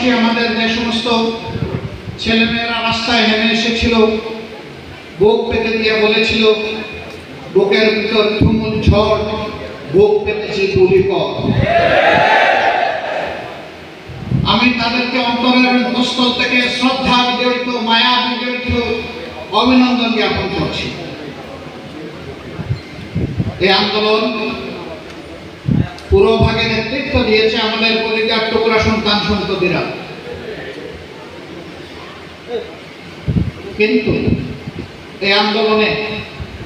পাশাপাশি আমাদের যে সমস্ত ছেলেমেয়েরা রাস্তায় নেমে এসেছিল, বুক পেতে দিয়ে বলেছিল, বুকের ভিতর তুমুল ঝড়, বুক পেতেছি গুলি কর। আমি তাদেরকে অন্তরের অন্তঃস্থল থেকে শ্রদ্ধা বিজড়িত, মায়া বিজড়িত অভিনন্দন জ্ঞাপন করছি। এই আন্দোলন পুরোভাগে নেতৃত্ব দিয়েছে আমাদের কলিজার টুকরা সন্তান সন্ততিরা। কিন্তু এই আন্দোলনে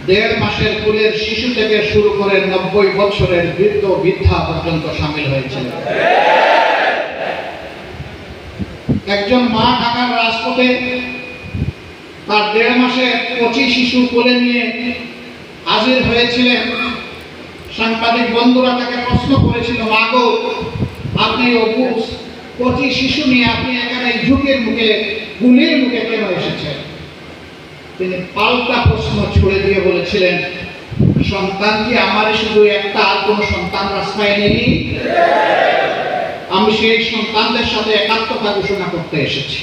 1.5 মাসের কুলের শিশু থেকে শুরু করে 90 বছরের বৃদ্ধ বৃদ্ধা পর্যন্ত সামিল হয়েছিল। একজন মা ঢাকার রাজপথে তার 1.5 মাসের 25 শিশু কোলে নিয়ে হাজির হয়েছিলেন। সাংবাদিক বন্ধুরা তাকে প্রশ্ন করেছিল, মাগো আপনি 25 শিশু নিয়ে আপনি এখানে ঝুঁকির মুখে, গুলির মুখে কেন এসেছেন? তিনি পাল্টা প্রশ্ন ছুড়ে দিয়ে বলেছিলেন, সন্তান কি আমারই শুধু একটা, আর কোনো সন্তান রাস্তায় নেই? আমি সেই সন্তানদের সাথে একাত্মতা ঘোষণা করতে এসেছি।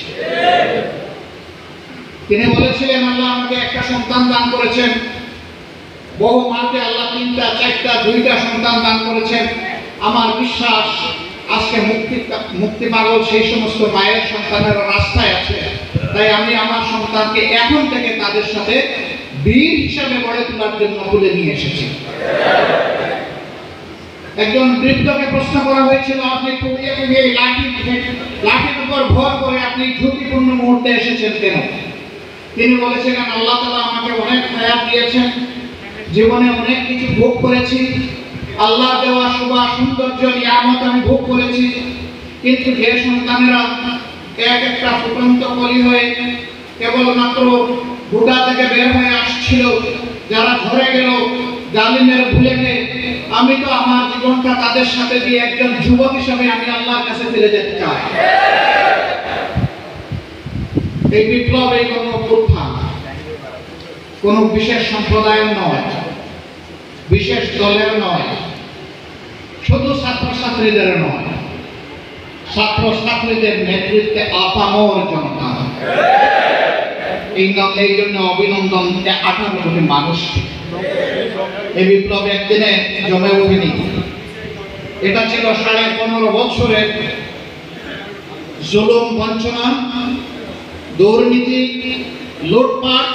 তিনি বলেছিলেন, আল্লাহ আমাকে একটা সন্তান দান করেছেন, বহু মাকে আল্লাহ 3টা 4টা 2টা সন্তান দান করেছেন। আমার বিশ্বাস আজকে মুক্তি পাগল সেই সমস্ত মায়ের সন্তানেরা রাস্তায় আছে। তাই আমি আমার সন্তানকে এখন থেকে তাদের সাথে বীর হিসাবে গড়ে তোলার জন্য তুলে নিয়ে এসেছি। একজন বৃদ্ধকে প্রশ্ন করা হয়েছিল, আপনি কুড়িয়ে লাঠির উপর ভর করে আপনি ঝুঁকিপূর্ণ মুহূর্তে এসেছেন কেন? তিনি বলেছিলেন, আল্লাহ তাআলা আমাকে অনেক হায়াত দিয়েছেন, জীবনে অনেক কিছু ভোগ করেছি, আল্লাহ দেওয়া শোভা সৌন্দর্য নিয়ামত আমি ভোগ করেছি। কিন্তু যে সন্তানেরা একটা ফুটন্ত কলি হয়ে কেবলমাত্র বুটা থেকে বের হয়ে আসছিল, যারা ধরে গেল জালিমের ভুলেকে, আমি তো আমার জীবনটা তাদের সাথে দিয়ে একজন যুবক হিসেবে আমি আল্লাহর কাছে ফিরে যেতে চাই। এই বিপ্লব, এই গণঅভ্যুত্থান কোন বিশেষ সম্প্রদায়ের নয়, বিশেষ দলের নয়, শুধু ছাত্রছাত্রীদের নয়, ছাত্রছাত্রীদের নেতৃত্বে আপামর জনতা। এই জন্য অভিনন্দন 18 কোটি মানুষ। এই বিপ্লব একদিনে জমে ওঠেনি, এটা ছিল 15.5 বছরের জুলুম, বঞ্চনা, দুর্নীতি, লুটপাট,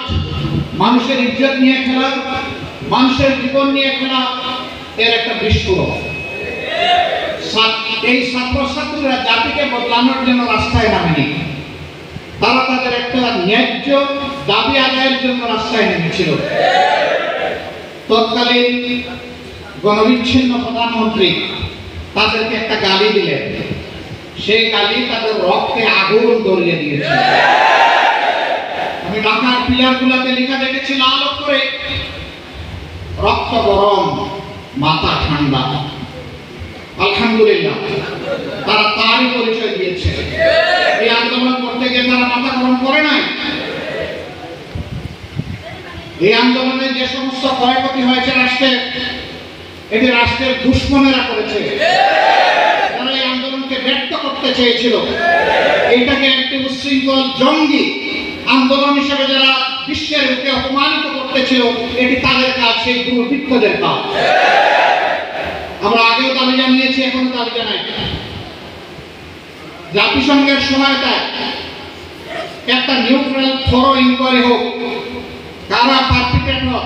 মানুষের ইজ্জত নিয়ে খেলা, মানুষের জীবন নিয়ে খেলা, এর একটা বিস্ফোরণ। এই ছাত্রছাত্রীরা জাতিকে বদলানোর জন্য রাস্তায় নামেনি, তারা তাদের একটা ন্যায্য দাবি আদায়ের জন্য রাস্তায় নেমেছিল। তৎকালীন গণবিচ্ছিন্ন প্রধানমন্ত্রী তাদেরকে একটা গালি দিলেন, সেই গালি তাদের রক্তে আগুন ধরিয়ে দিয়েছে। আমি ঢাকার পিলারগুলোতে লেখা দেখেছি লাল অক্ষরে, রক্ত গরম মাথা ঠান্ডা। আলহামদুলিল্লাহ, তারা তারই পরিচয় দিয়েছে। এই আন্দোলন করতে গিয়ে তারা মাথা গরম করে নাই। এই আন্দোলনে যে সমস্ত ক্ষয়ক্ষতি হয়েছে রাষ্ট্রের, এটি রাষ্ট্রের দুশ্মনেরা করেছে। তারা এই আন্দোলনকে ব্যর্থ করতে চেয়েছিল। এইটাকে একটি উচ্ছৃঙ্খল জঙ্গি আন্দোলন হিসেবে যারা বিশ্বের বুকে অপমানিত করতেছিল, এটি তাদের কাজ, সেই দুর্বৃত্তদের কাজ। আমরা আগেও দাবি জানিয়েছি, এখন দাবি জানাই, জাতিসংঘের সহায়তায় একটা নিউট্রাল থরো ইনকোয়ারি হোক, কারা পারপিট্রেটর,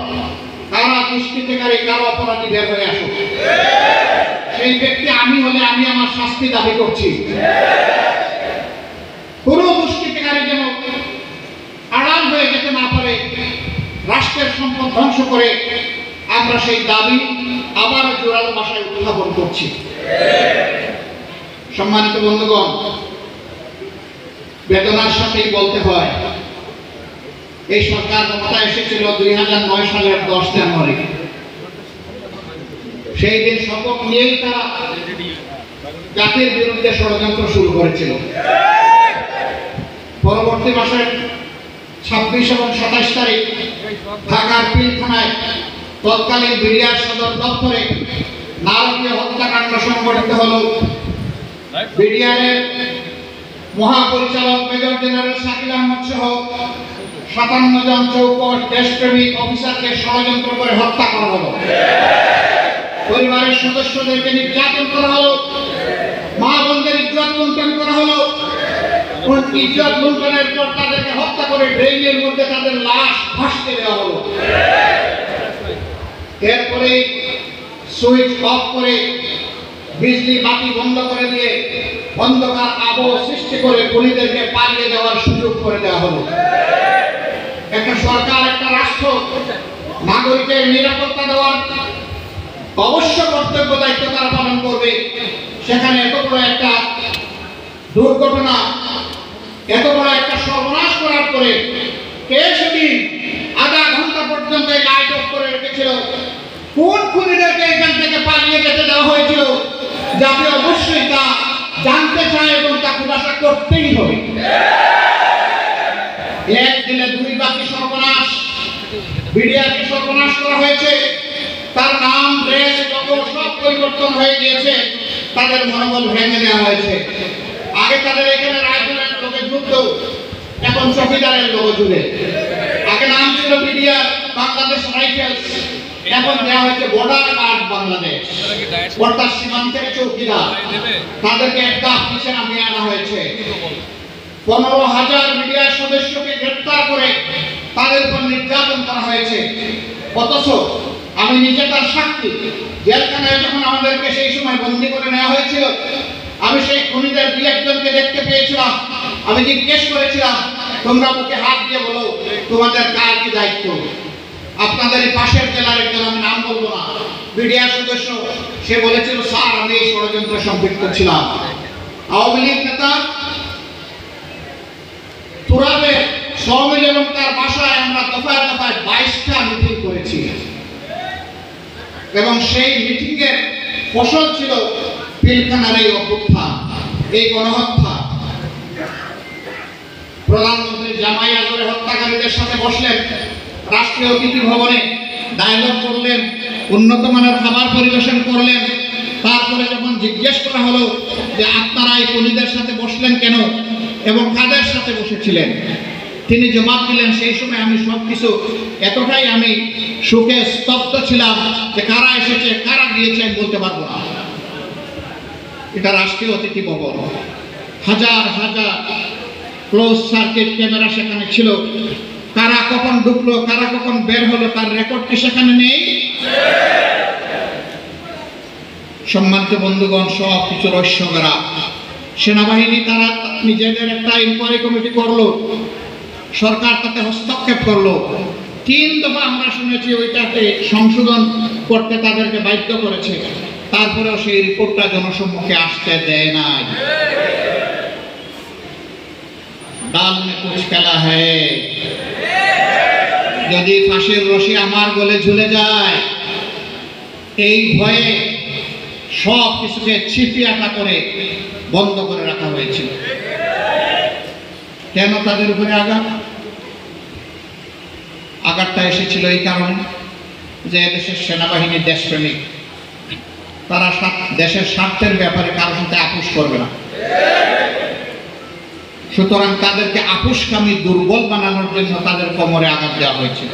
কারা দুষ্কৃতিকারী, কারা অপরাধী বের হয়ে আসুক। সেই ব্যক্তি আমি হলে আমি আমার শাস্তি দাবি করছি। কোন দুষ্কৃতিকারী যেন আড়াল হয়ে যেতে না পারে, রাষ্ট্রের সম্পদ ধ্বংস করে। আমরা সেই দাবি আবার জোরালো ভাষায় উত্থাপন করছি। সম্মানিত বন্ধুগণ, বেদনার সাথেই বলতে হয়, এই সরকার ক্ষমতায় এসেছিল 2009 সালের 10 জানুয়ারি। সেই দিন শপথ নিয়েই তারা জাতির বিরুদ্ধে ষড়যন্ত্র শুরু করেছিল। পরবর্তী মাসের 26 এবং 27 তারিখ ঢাকার পিলখানায় তৎকালীন বিডিআর সদর দপ্তরে নারকীয় হত্যাকাণ্ড সংঘটিত হলো। বিডিআরের মহাপরিচালক মেজর জেনারেল শাকিল আহমদ সহ 57 জন চৌকস দেশপ্রেমিক অফিসারকে ষড়যন্ত্র করে হত্যা করা হলো। পরিবারের সদস্যদেরকে নির্যাতন করা হলো, মা বোনদের ইজ্জত লুণ্ঠন করা হলো। ইজ্জত লুণ্ঠনের পর তাদেরকে হত্যা করে ড্রেনের মধ্যে তাদের লাশ ভাসতে দেওয়া হলো। এরপরে সুইচ অফ করে বিজলি বাতি বন্ধ করে দিয়ে অন্ধকার আবহ সৃষ্টি করে খুনিদেরকে পালিয়ে দেওয়ার সুযোগ করে দেওয়া হলো। একটা সরকার, একটা রাষ্ট্র নাগরিকের নিরাপত্তা দেওয়ার অবশ্য কর্তব্য দায়িত্ব তারা পালন করবে। সেখানে এত বড় একটা দুর্ঘটনা, এত বড় একটা সর্বনাশ করার পরে কে সেদিন আধা ঘন্টা পর্যন্ত লাইট অফ করে রেখেছিল? কোন খুনিদেরকে এখান থেকে পালিয়ে যেতে দেওয়া হয়েছিল? যাতে অবশ্যই তা জানতে চায় এবং তা খুলাসা করতেই হবে। এক দিনে দুই বাকি সর্বনাশ, বিডিআরকে সর্বনাশ করা হয়েছে। তার নাম, ড্রেস, লোগো সব পরিবর্তন হয়ে গিয়েছে। তাদের মনোবল ভেঙে দেওয়া হয়েছে। আগে তাদের এখানে রাইফেলের লোকে যুক্ত, এখন চকিদারের লোগো জুড়ে। আগে নাম ছিল বিডিআর বাংলাদেশ রাইফেলস, এখন দেওয়া হয়েছে বর্ডার গার্ড বাংলাদেশ, অর্থাৎ সীমান্তের চৌকিদার। তাদেরকে একটা অফিসে নামিয়ে আনা হয়েছে। 15,000 মিডিয়ার সদস্যকে গ্রেফতার করে তাদের উপর নির্যাতন করা হয়েছে। অথচ আমি নিজে তার সাক্ষী, জেলখানায় যখন আমাদেরকে সেই সময় বন্দী করে নেওয়া হয়েছিল, আমি সেই খুনিদের দুই একজনকে দেখতে পেয়েছিলাম। আমি জিজ্ঞেস করেছিলাম, তোমরা বুকে হাত দিয়ে বলো তোমাদের কার কি দায়িত্ব? আপনাদের এই পাশের জেলার একজন, আমি নাম বলবো না, বিডিআর সদস্য, সে বলেছিল, স্যার আমি এই ষড়যন্ত্রে সম্পৃক্ত ছিলাম। আওয়ামী লীগ নেতা তুরাবের সমিল এবং তার বাসায় আমরা দফায় দফায় 22টা মিটিং করেছি এবং সেই মিটিং এর ফসল ছিল পিলখানার এই অভ্যুত্থান, এই গণহত্যা। প্রধানমন্ত্রী জামাই আজরে হত্যাকারীদের সাথে বসলেন রাষ্ট্রীয় অতিথি ভবনে, ডায়লগ করলেন, উন্নত মানের খাবার পরিবেশন করলেন। তারপরে যখন জিজ্ঞেস করা হলো যে আপনারা এই খুনিদের সাথে বসলেন কেন এবং কাদের সাথে বসেছিলেন, তিনি জবাব দিলেন, সেই সময় আমি সবকিছু এতটাই আমি সুখে স্তব্ধ ছিলাম যে কারা এসেছে কারা গিয়েছে আমি বলতে পারবো না। এটা রাষ্ট্রীয় অতিথি ভবন, হাজার হাজার ক্লোজ সার্কিট ক্যামেরা সেখানে ছিল। কারা কখন ঢুকলো, কারা কখন বের হলো, তার রেকর্ড কি সেখানে নেই? সম্মানিত বন্ধুগণ, সব কিছু রহস্যকরা। সেনাবাহিনী তারা নিজেদের একটা ইনকোয়ারি কমিটি করলো, সরকার তাতে হস্তক্ষেপ করলো। 3 দফা আমরা শুনেছি ওইটাকে সংশোধন করতে তাদেরকে বাধ্য করেছে। তারপরেও সেই রিপোর্টটা জনসম্মুখে আসতে দেয় নাই। ডাল মে কুছ কালা হ্যায়, যদি ফাঁসির রশি আমার গলে ঝুলে যায়, এই ভয়ে সব কিছুকে ছিপিয়াটা করে বন্ধ করে রাখা হয়েছিল। কেন তাদের উপরে আঘাতটা এসেছিল? এই কারণে যে দেশের সেনাবাহিনী দেশপ্রেমিক, তারা দেশের স্বার্থের ব্যাপারে কারোর সাথে আপোষ করবে না। সুতরাং তাদেরকে আপোষকামী দুর্বল বানানোর জন্য তাদের কোমরে আঘাত দেওয়া হয়েছিল।